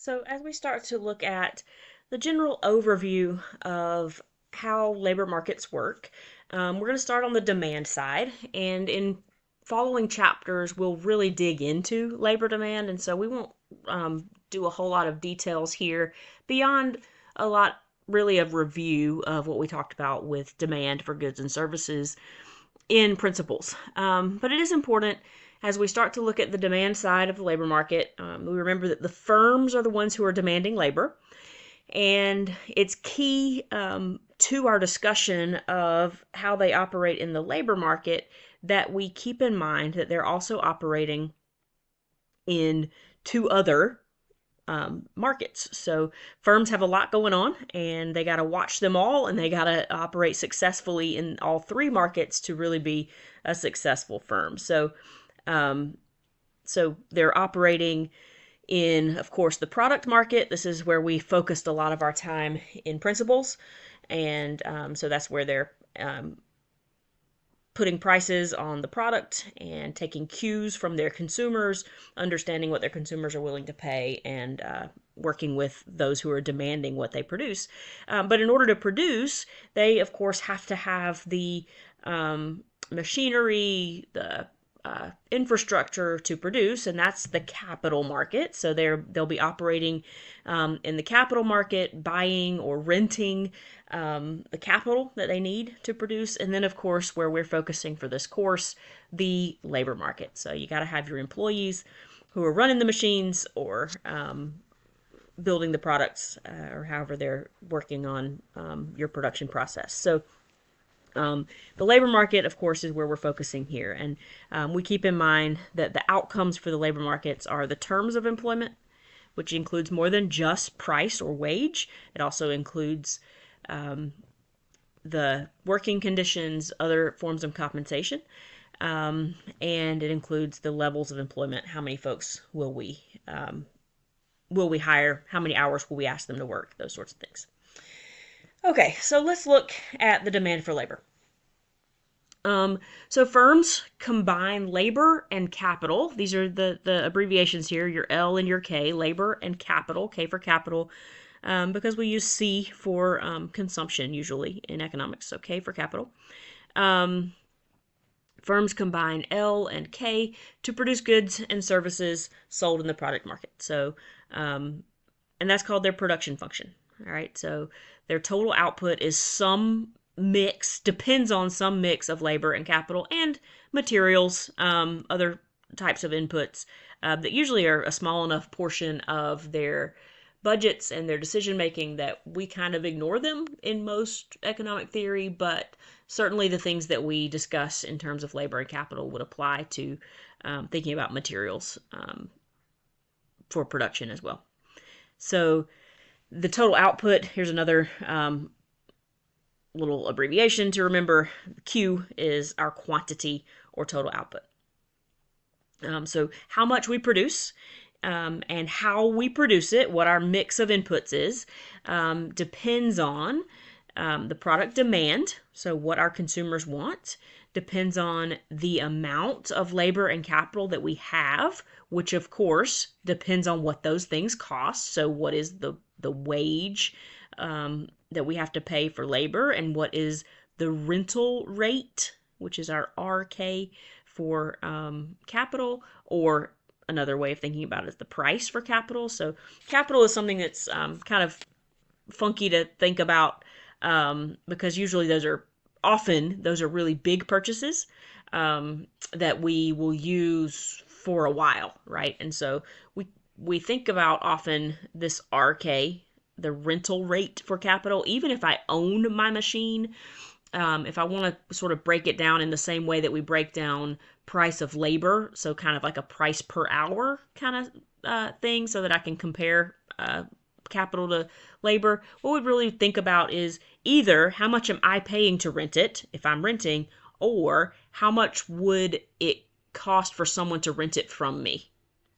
So, as we start to look at the general overview of how labor markets work, we're going to start on the demand side. And in following chapters, we'll really dig into labor demand. And so we won't do a whole lot of details here beyond a lot really of review of what we talked about with demand for goods and services in principles. But it is important as we start to look at the demand side of the labor market. We remember that the firms are the ones who are demanding labor, and it's key to our discussion of how they operate in the labor market that we keep in mind that they're also operating in two other markets. So firms have a lot going on, and they got to watch them all, and they got to operate successfully in all three markets to really be a successful firm. Um, so they're operating in, of course, the product market. This is where we focused a lot of our time in principles, and so that's where they're putting prices on the product and taking cues from their consumers, understanding what their consumers are willing to pay, and working with those who are demanding what they produce. But in order to produce, they, of course, have to have the machinery, the infrastructure to produce, and that's the capital market. So they'll be operating in the capital market, buying or renting the capital that they need to produce, and then of course where we're focusing for this course, the labor market. So you got to have your employees who are running the machines or building the products or however they're working on your production process. So the labor market, of course, is where we're focusing here. And we keep in mind that the outcomes for the labor markets are the terms of employment, which includes more than just price or wage. It also includes the working conditions, other forms of compensation, and it includes the levels of employment. How many folks will we hire? How many hours will we ask them to work? Those sorts of things. Okay, so let's look at the demand for labor. So firms combine labor and capital. These are the abbreviations here, your L and your K, labor and capital, K for capital, because we use C for consumption usually in economics, so K for capital. Firms combine L and K to produce goods and services sold in the product market. So, and that's called their production function. All right, so their total output is depends on some mix of labor and capital and materials, other types of inputs that usually are a small enough portion of their budgets and their decision making that we kind of ignore them in most economic theory, but certainly the things that we discuss in terms of labor and capital would apply to thinking about materials for production as well. So the total output, here's another little abbreviation to remember. Q is our quantity or total output. So how much we produce and how we produce it, what our mix of inputs is, depends on the product demand, so what our consumers want, depends on the amount of labor and capital that we have, which of course depends on what those things cost. So what is the wage that we have to pay for labor, and what is the rental rate, which is our RK for capital, or another way of thinking about it is the price for capital. So capital is something that's kind of funky to think about because usually those are really big purchases that we will use for a while, right? And so we think about often this RK, the rental rate for capital. Even if I own my machine, if I want to sort of break it down in the same way that we break down price of labor, so kind of like a price per hour kind of thing, so that I can compare capital to labor, what we'd really think about is either how much am I paying to rent it if I'm renting, or how much would it cost for someone to rent it from me,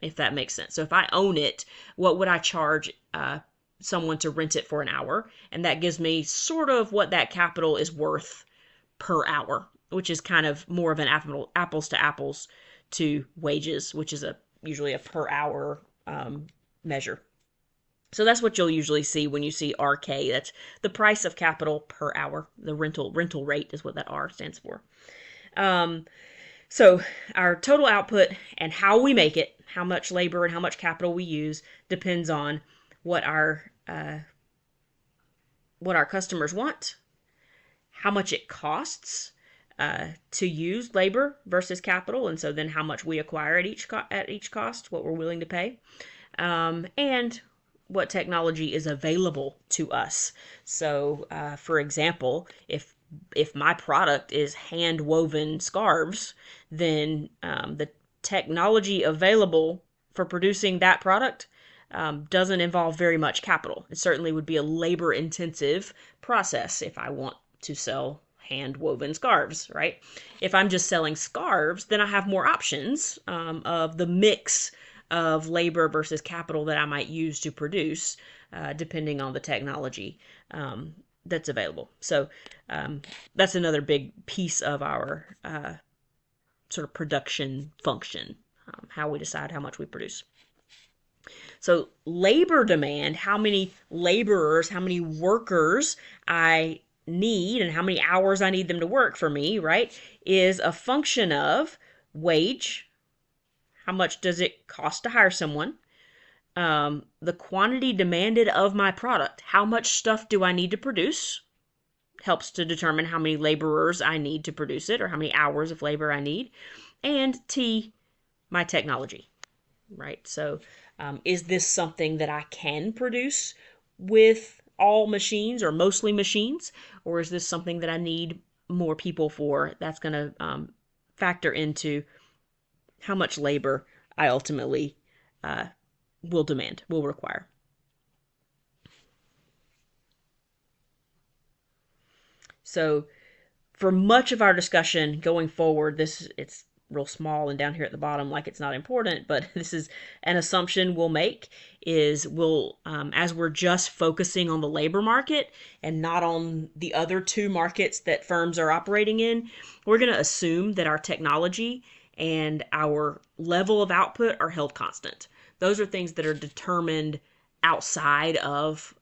if that makes sense. So if I own it, what would I charge someone to rent it for an hour? And that gives me sort of what that capital is worth per hour, which is kind of more of an apples to apples to wages, which is usually a per hour measure. So that's what you'll usually see when you see RK. That's the price of capital per hour. The rental rate is what that R stands for. Um, so our total output and how we make it, how much labor and how much capital we use, depends on what our uh, what our customers want, how much it costs to use labor versus capital, and so then how much we acquire at each cost, what we're willing to pay, and what technology is available to us. So, for example, if my product is hand woven scarves, then the technology available for producing that product doesn't involve very much capital. It certainly would be a labor intensive process if I want to sell hand woven scarves, right? If I'm just selling scarves, then I have more options of the mix of labor versus capital that I might use to produce, depending on the technology that's available. So that's another big piece of our sort of production function, how we decide how much we produce. So labor demand, how many laborers, how many workers I need and how many hours I need them to work for me, right, is a function of wage. How much does it cost to hire someone? The quantity demanded of my product. How much stuff do I need to produce? Helps to determine how many laborers I need to produce it or how many hours of labor I need. And T, my technology, right? So is this something that I can produce with all machines or mostly machines? Or is this something that I need more people for? That's going to factor into how much labor I ultimately will require. So for much of our discussion going forward, it's real small and down here at the bottom like it's not important, but this is an assumption we'll make is as we're just focusing on the labor market and not on the other two markets that firms are operating in, we're going to assume that our technology and our level of output are held constant. Those are things that are determined outside of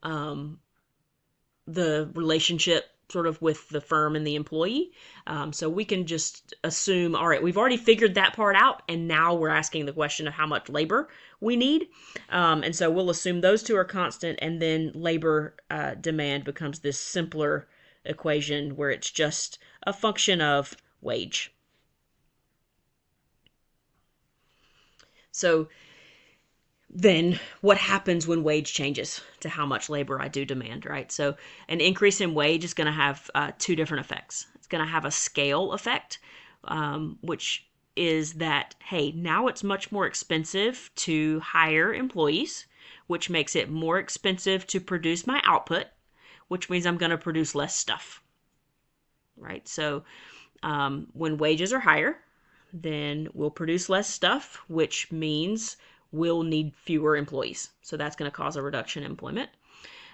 the relationship sort of with the firm and the employee. So we can just assume, all right, we've already figured that part out, and now we're asking the question of how much labor we need. And so we'll assume those two are constant, and then labor demand becomes this simpler equation where it's just a function of wage. So then what happens when wage changes to how much labor I do demand, right? So an increase in wage is going to have two different effects. It's going to have a scale effect, which is that, hey, now it's much more expensive to hire employees, which makes it more expensive to produce my output, which means I'm going to produce less stuff, right? So when wages are higher, then we'll produce less stuff, which means we'll need fewer employees. So that's going to cause a reduction in employment.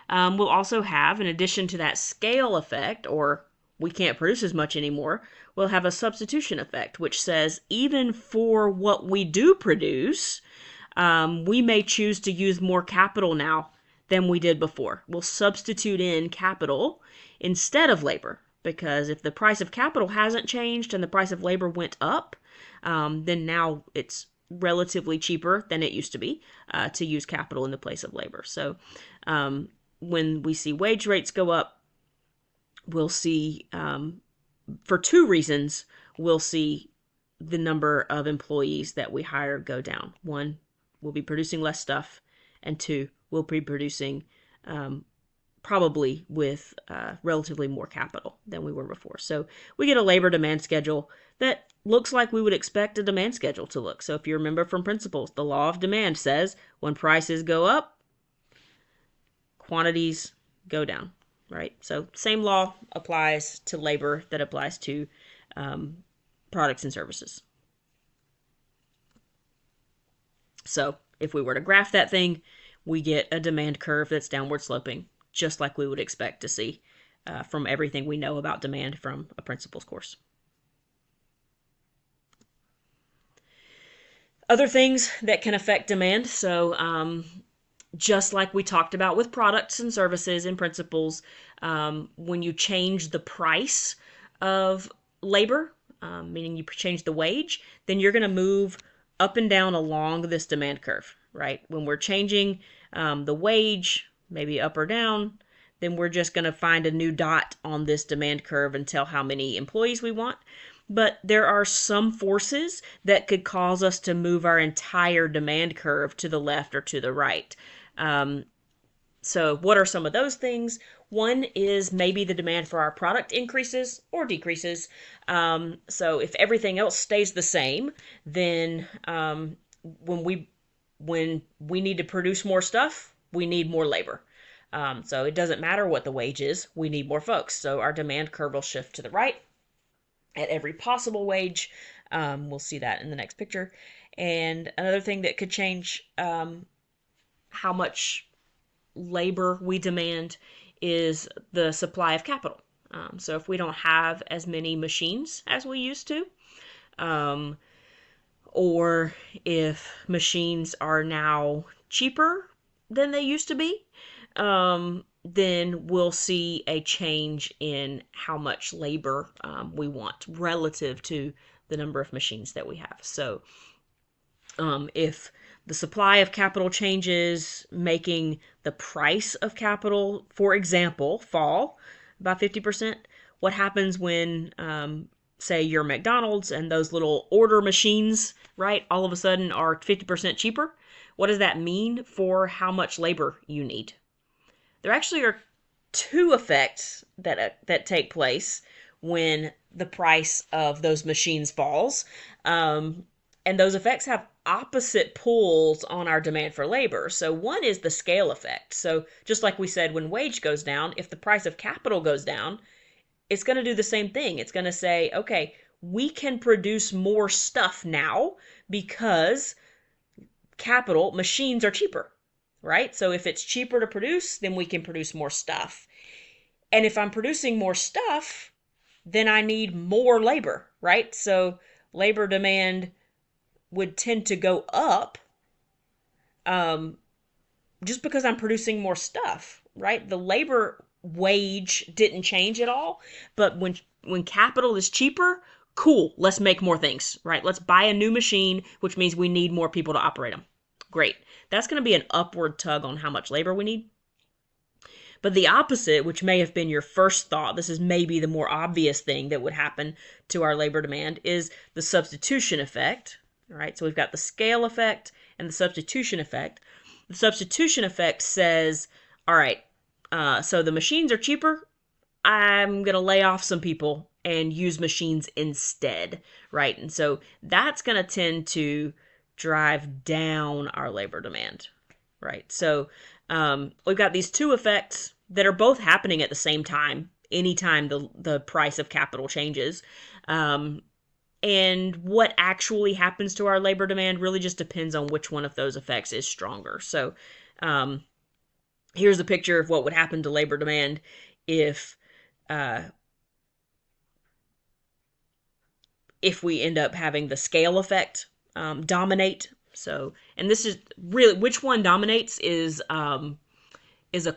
We'll also have, in addition to that scale effect, or we can't produce as much anymore, we'll have a substitution effect, which says even for what we do produce, we may choose to use more capital now than we did before. We'll substitute in capital instead of labor, because if the price of capital hasn't changed and the price of labor went up, then now it's relatively cheaper than it used to be to use capital in the place of labor. So when we see wage rates go up, we'll see, for two reasons, we'll see the number of employees that we hire go down. One, we'll be producing less stuff, and two, we'll be producing probably with relatively more capital than we were before. So we get a labor demand schedule that looks like we would expect a demand schedule to look. So if you remember from principles, the law of demand says when prices go up, quantities go down, right? So same law applies to labor that applies to products and services. So if we were to graph that thing, we get a demand curve that's downward sloping, just like we would expect to see from everything we know about demand from a principles course. Other things that can affect demand. So just like we talked about with products and services and principles, when you change the price of labor, meaning you change the wage, then you're going to move up and down along this demand curve, right? When we're changing the wage, maybe up or down, then we're just going to find a new dot on this demand curve and tell how many employees we want. But there are some forces that could cause us to move our entire demand curve to the left or to the right. Um, so, what are some of those things? One is maybe the demand for our product increases or decreases. So, if everything else stays the same, then when we need to produce more stuff, we need more labor. So it doesn't matter what the wage is, we need more folks. So our demand curve will shift to the right at every possible wage. We'll see that in the next picture. And another thing that could change how much labor we demand is the supply of capital. So if we don't have as many machines as we used to, um, or if machines are now cheaper than they used to be, then we'll see a change in how much labor we want relative to the number of machines that we have. So if the supply of capital changes, making the price of capital, for example, fall by 50%, what happens when, say, you're McDonald's and those little order machines, right, all of a sudden are 50% cheaper? What does that mean for how much labor you need? There actually are two effects that take place when the price of those machines falls. And those effects have opposite pulls on our demand for labor. So one is the scale effect. So just like we said, when wage goes down, if the price of capital goes down, it's going to do the same thing. It's going to say, okay, we can produce more stuff now because machines are cheaper, right? So if it's cheaper to produce, then we can produce more stuff. And if I'm producing more stuff, then I need more labor, right? So labor demand would tend to go up just because I'm producing more stuff, right? The labor wage didn't change at all, but when capital is cheaper, cool, let's make more things, right? Let's buy a new machine, which means we need more people to operate them. Great. That's going to be an upward tug on how much labor we need. But the opposite, which may have been your first thought, this is maybe the more obvious thing that would happen to our labor demand, is the substitution effect. All right, so we've got the scale effect and the substitution effect. The substitution effect says, all right, so the machines are cheaper. I'm going to lay off some people and use machines instead, right? And so that's going to tend to drive down our labor demand, right? So we've got these two effects that are both happening at the same time, anytime the price of capital changes. And what actually happens to our labor demand really just depends on which one of those effects is stronger. So here's a picture of what would happen to labor demand if we end up having the scale effect dominate. So, and this is really, which one dominates is a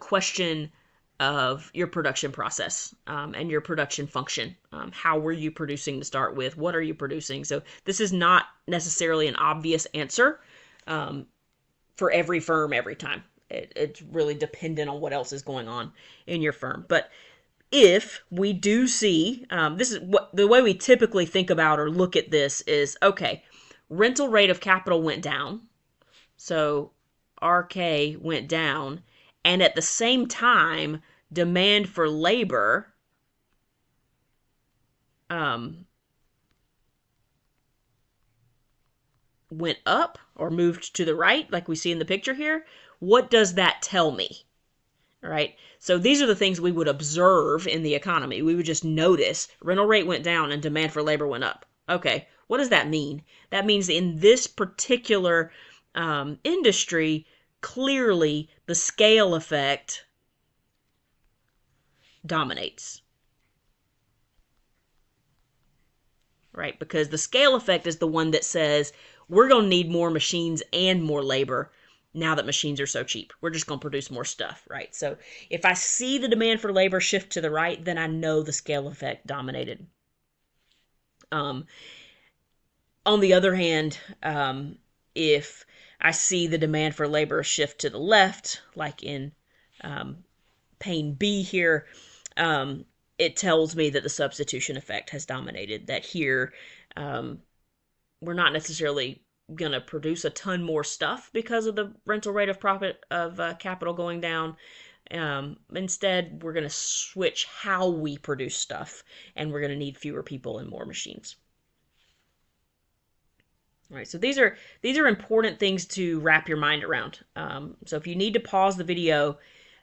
question of your production process and your production function. How were you producing to start with? What are you producing? So this is not necessarily an obvious answer for every firm every time. It's really dependent on what else is going on in your firm. But if we do see, this is what the way we typically think about or look at this is, okay, rental rate of capital went down. So RK went down. And at the same time, demand for labor went up or moved to the right, like we see in the picture here. What does that tell me? All right. So these are the things we would observe in the economy. We would just notice rental rate went down and demand for labor went up. Okay. What does that mean? That means in this particular industry, clearly the scale effect dominates, right? Because the scale effect is the one that says we're going to need more machines and more labor. now that machines are so cheap. We're just going to produce more stuff, right? So if I see the demand for labor shift to the right, then I know the scale effect dominated. On the other hand, if I see the demand for labor shift to the left, like in pane B here, it tells me that the substitution effect has dominated, that here we're not necessarily going to produce a ton more stuff because of the rental rate of profit of capital going down. Instead, we're going to switch how we produce stuff, and we're going to need fewer people and more machines. All right, so these are important things to wrap your mind around. So if you need to pause the video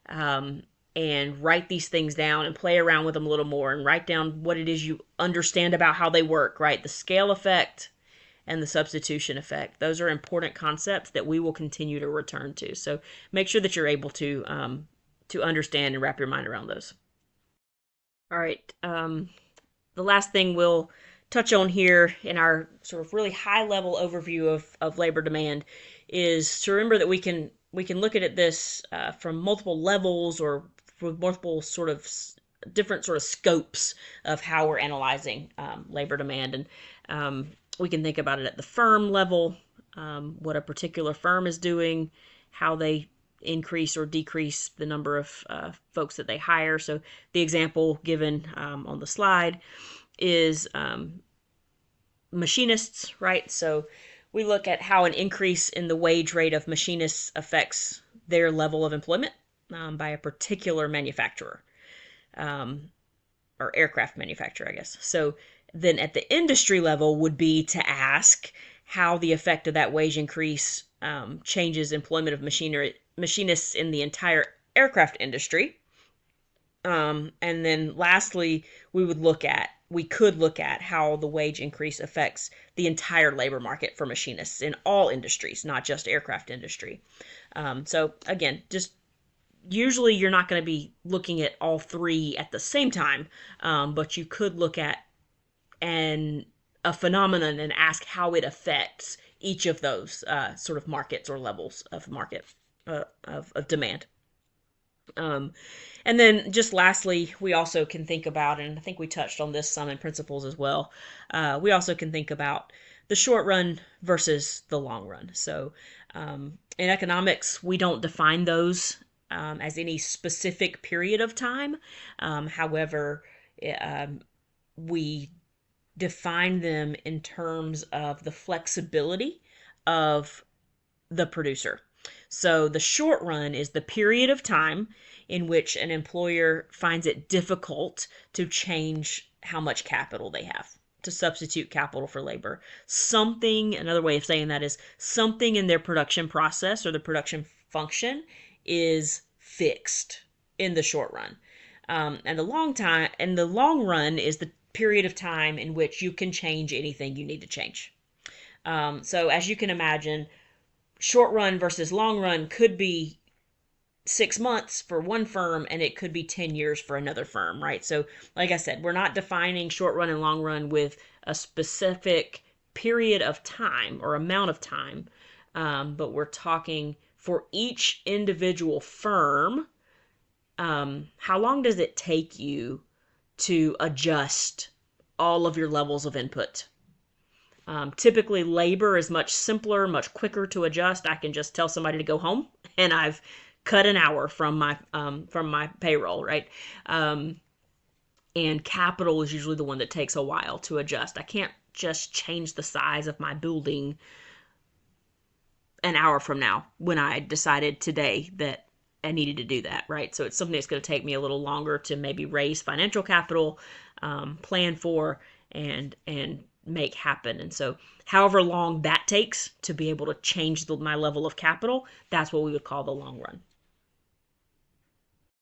and write these things down and play around with them a little more and write down what it is you understand about how they work, right? The scale effect and the substitution effect. Those are important concepts that we will continue to return to. So make sure that you're able to understand and wrap your mind around those. All right, the last thing we'll touch on here in our sort of really high level overview of labor demand is to remember that we can look at this from multiple levels or with multiple sort of different sort of scopes of how we're analyzing labor demand. And we can think about it at the firm level, what a particular firm is doing, how they increase or decrease the number of folks that they hire. So the example given on the slide is machinists, right? So we look at how an increase in the wage rate of machinists affects their level of employment by a particular manufacturer, or aircraft manufacturer, I guess. So then at the industry level would be to ask how the effect of that wage increase changes employment of machinists in the entire aircraft industry. And then lastly, we could look at how the wage increase affects the entire labor market for machinists in all industries, not just aircraft industry. So again, just usually you're not going to be looking at all three at the same time, but you could look at a phenomenon and ask how it affects each of those sort of markets or levels of market of demand. And then just lastly, we also can think about, and I think we touched on this some in principles as well, we also can think about the short run versus the long run. So in economics, we don't define those as any specific period of time. However, we define them in terms of the flexibility of the producer. So the short run is the period of time in which an employer finds it difficult to change how much capital they have, to substitute capital for labor. Another way of saying that is something in their production process or the production function is fixed in the short run. And the long run is the period of time in which you can change anything you need to change. So as you can imagine, short run versus long run could be 6 months for one firm and it could be 10 years for another firm, right? So like I said, we're not defining short run and long run with a specific period of time or amount of time, but we're talking for each individual firm, how long does it take you to adjust all of your levels of input? Typically, labor is much simpler, much quicker to adjust. I can just tell somebody to go home, and I've cut an hour from my payroll, right? And capital is usually the one that takes a while to adjust. I can't just change the size of my building an hour from now when I decided today that I needed to do that, right? So it's something that's going to take me a little longer to maybe raise financial capital, plan for, and make happen. And so however long that takes to be able to change my level of capital, that's what we would call the long run.